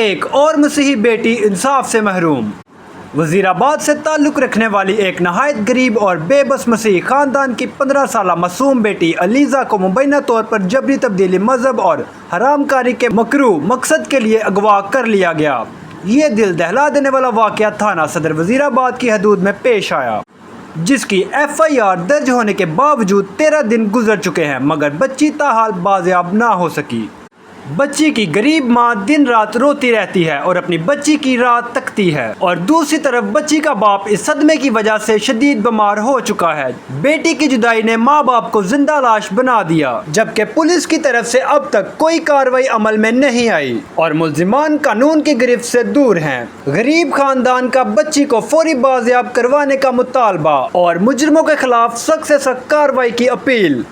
एक और मसीही बेटी इंसाफ से महरूम। वजीराबाद से ताल्लुक़ रखने वाली एक नहायत गरीब और बेबस मसीही ख़ानदान की 15 साला मासूम बेटी अलीज़ा को मुबैना तौर पर जबरी तब्दीली मजहब और हरामकारी के मकरूह मकसद के लिए अगवा कर लिया गया। ये दिल दहला देने वाला वाक़या थाना सदर वजीराबाद की हदूद में पेश आया, जिसकी FIR दर्ज होने के बावजूद 13 दिन गुजर चुके हैं, मगर बच्ची ताहाल बाजियाब ना हो सकी। बच्ची की गरीब माँ दिन रात रोती रहती है और अपनी बच्ची की रात तकती है, और दूसरी तरफ बच्ची का बाप इस सदमे की वजह से शदीद बीमार हो चुका है। बेटी की जुदाई ने माँ बाप को जिंदा लाश बना दिया, जबकि पुलिस की तरफ से अब तक कोई कार्रवाई अमल में नहीं आई और मुल्जिमान कानून की गिरफ्त से दूर हैं। गरीब खानदान का बच्ची को फौरी बाजियाब करवाने का मुतालबा और मुजरिमों के खिलाफ सख्त से सख्त कार्रवाई की अपील।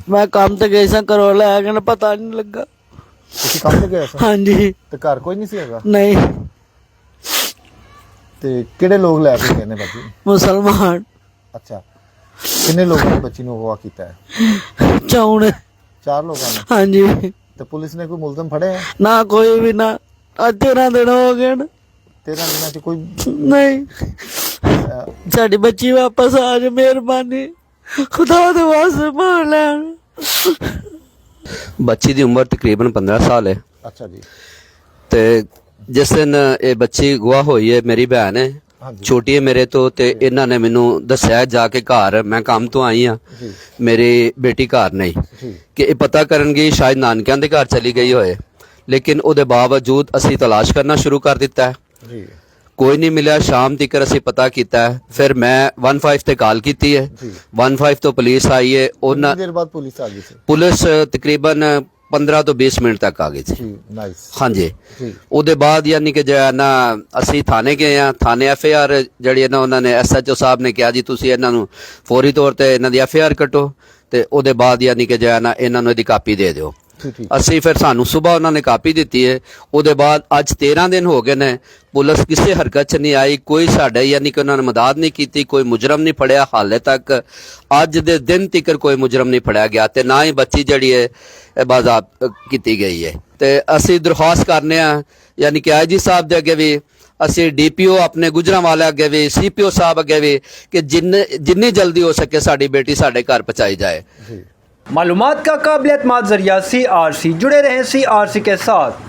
मैं काम ਤੇ ਗਈ ਸਾਂ ਕਰੋਲਾ ਆ ਗਿਆ ਪਤਾ ਨਹੀਂ ਲੱਗਾ। ਤੁਸੀਂ ਕੰਮ ਤੇ ਗਏ ਸੀ? ਹਾਂਜੀ। ਤੇ ਘਰ ਕੋਈ ਨਹੀਂ ਸੀ ਹੈਗਾ? ਨਹੀਂ। ਤੇ ਕਿਹੜੇ ਲੋਕ ਲੈ ਕੇ ਗਏ ਨੇ ਬੱਚੀ? ਮੁਸਲਮਾਨ। ਅੱਛਾ, ਕਿੰਨੇ ਲੋਕਾਂ ਨੇ ਬੱਚੀ ਨੂੰ ਅਗਵਾ ਕੀਤਾ ਹੈ? ਚੌਣ। 4 ਲੋਕਾਂ ਨੇ? ਹਾਂਜੀ। ਤੇ ਪੁਲਿਸ ਨੇ ਕੋਈ ਮੁਲਜ਼ਮ ਫੜਿਆ? ਨਾ ਕੋਈ ਵੀ ਨਾ। ਅੱਜ 13 ਦਿਨ ਹੋ ਗਏ ਨੇ। 13 ਦਿਨਾਂ ਚ ਕੋਈ ਨਹੀਂ। ਸਾਡੀ ਬੱਚੀ ਵਾਪਸ ਆ ਜਾ, ਮਿਹਰਬਾਨੀ खुदा दे वास्ते मान लैन। बच्ची की उम्र तकरीबन 15 साल है। अच्छा जी। ते जिस दिन ये बच्ची गवाह हुई है, मेरी बहन है, छोटी है मेरे तो, ते इन्हों ने मैनू दस्या जाके घर, मैं काम तो आई हाँ, मेरी बेटी घर नहीं, कि पता करनगे शायद नानकियां दे घर चली गई होए, लेकिन उहदे बावजूद असी तलाश करना शुरू कर दिता है। कोई नहीं मिला। शाम तक असी पता किया है, फिर मैं 15 ते कॉल की है, 15 तो पुलिस आई है। देर बाद पुलिस आ गई थी? पुलिस तकरीबन 15 तो 20 मिनट तक आ गई थी। हाँ जी। उसके बाद यानी कि जो है ना असी थाने गए हैं, थाने FIR जी ना उन्होंने SHO साहब ने कहा जी तुसी इन्हों फौरी तौर पर इन्हों की FIR कटो, तो उसके बाद यानी कि जो है ना इन्हों इसकी कापी दे दो। असी फिर सानू सुबह उन्होंने कापी दी है। उसके बाद अज 13 दिन हो गए ने, पुलिस किसी हरकत च नहीं आई, कोई साडे यानी कि उन्होंने मदद नहीं की, कोई मुजरम नहीं फड़िया। हाले तक अज दे दिन तक कोई मुजरम नहीं फड़िया गया, ते ना ही बच्ची जड़ी है बाज़ाब की गई है। तो असी दरख्वास्त करने यानी कि IG साहब के अगे भी, असी DPO अपने गुजरांवाले अगे भी, CPO साहब अगे भी, कि जिन्नी जल्दी हो सके साड़ी बेटी साडे घर पहुँचाई जाए। मालूमात का काबिल एतमाद जरिया CRC। जुड़े रहें CRC के साथ।